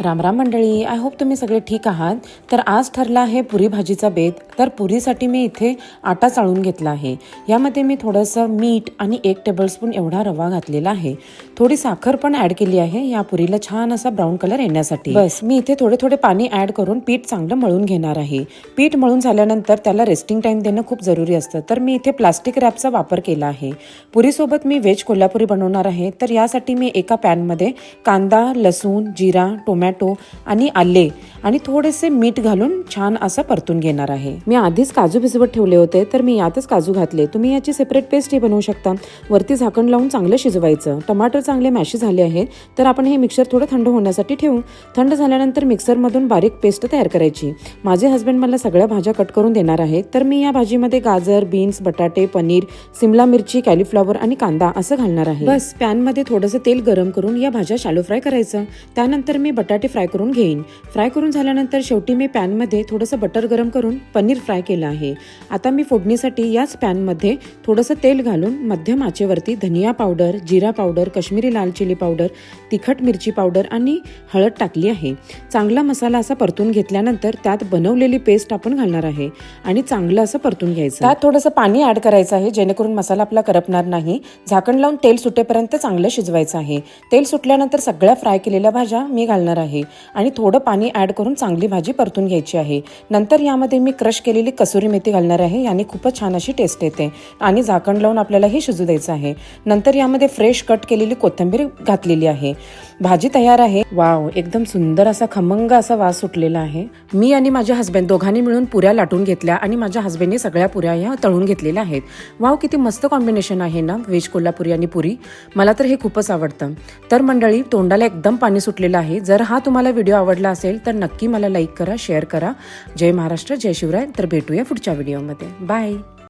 राम राम मंडळी, I hope तुम्ही सगळे ठीक आहात. तर आज ठरला आहे पुरी भाजीचा बेत. तर पुरीसाठी मी इथे आटा चाळून घेतला आहे. यामध्ये मी थोडंसं मीठ आणि 1 टेबलस्पून एवढा रवा घातलेला आहे. थोडी साखर पण ॲड केली आहे या पुरीला छान असा ब्राऊन कलर येण्यासाठी. बस मी इथे थोडे थोडे पाणी ॲड करून पीठ चांगलं मळून घेणार आहे. पीठ मळून झाल्यानंतर त्याला रेस्टिंग टाइम देणं खूप जरुरी असतं. तर मी इथे प्लास्टिक रॅपचा वापर केला आहे. पुरीसोबत मी व्हेज कोल्हापुरी बनवणार आहे. तर यासाठी मी एका पॅनमध्ये कांदा, लसूण, जिरा, टोमॅटो आणि आले आणि थोडेसे मीठ घालून छान असं परतून घेणार आहे. मी आधीच काजू भिजवत ठेवले होते, तर मी यातच काजू घातले. तुम्ही याची सेपरेट पेस्टही बनवू शकता. वरती झाकण लावून चांगलं शिजवायचं. टमाटर चांगले मॅशी झाले आहेत, तर आपण हे मिक्सर थोडं थंड होण्यासाठी ठेवू. थंड झाल्यानंतर मिक्सरमधून बारीक पेस्ट तयार करायची. माझे हस्बंड मला सगळ्या भाज्या कट करून देणार आहेत. तर मी या भाजीमध्ये गाजर, बीन्स, बटाटे, पनीर, सिमला मिरची, कॅलीफ्लॉवर आणि कांदा असं घालणार आहे. बस पॅनमध्ये थोडंसं तेल गरम करून या भाज्या शॅलो फ्राय करायचं. त्यानंतर मी बटाटे फ्राय करून घेईन. फ्राय करून झाल्यानंतर शेवटी मी पॅनमध्ये थोडंसं बटर गरम करून पनीर फ्राय केलं आहे. आता मी फोडणीसाठी याच पॅनमध्ये थोडंसं तेल घालून मध्यम आचेवरती धनिया पावडर, जिरा पावडर, काश्मीरी लाल चिली पावडर, तिखट मिरची पावडर आणि हळद टाकली आहे. चांगला मसाला असा परतून घेतल्यानंतर त्यात बनवलेली पेस्ट आपण घालणार आहे आणि चांगलं असं परतून घ्यायचं. त्यात थोडंसं पाणी ऍड करायचं आहे जेणेकरून मसाला आपला करपणार नाही. झाकण लावून तेल सुटेपर्यंत चांगलं शिजवायचं आहे. तेल सुटल्यानंतर सगळ्या फ्राय केलेल्या भाज्या मी घालणार आहे आणि थोडं पाणी ऍड करून चांगली भाजी परतून घ्यायची आहे. नंतर यामध्ये मी क्रश केलेली कसुरी मेथी घालणार आहे. याने खूपच छान अशी टेस्ट येते आणि झाकण लावून आपल्याला हे शिजू द्यायचं आहे. नंतर यामध्ये फ्रेश कट केलेली कोथिंबीर घातलेली आहे. भाजी तयार आहे. वाव, एकदम सुंदर असा खमंग असा वास सुटलेला आहे. मी आणि माझे हस्बंड दोघांनी मिळून पुऱ्या लाटून घेतल्या आणि माझ्या हस्बंडने सगळ्या पुऱ्या या तळून घेतलेल्या आहेत. वाव, किती मस्त कॉम्बिनेशन आहे ना व्हेज कोल्हापुरी आणि पुरी. मला तर हे खूपच आवडतं. तर मंडळी, तोंडाला एकदम पाणी सुटलेलं आहे. जर हा तुम्हाला व्हिडिओ आवडला असेल तर नक्की मला लाईक करा, शेअर करा. जय महाराष्ट्र, जय शिवराय. तर भेटूया पुढच्या व्हिडिओमध्ये. बाय.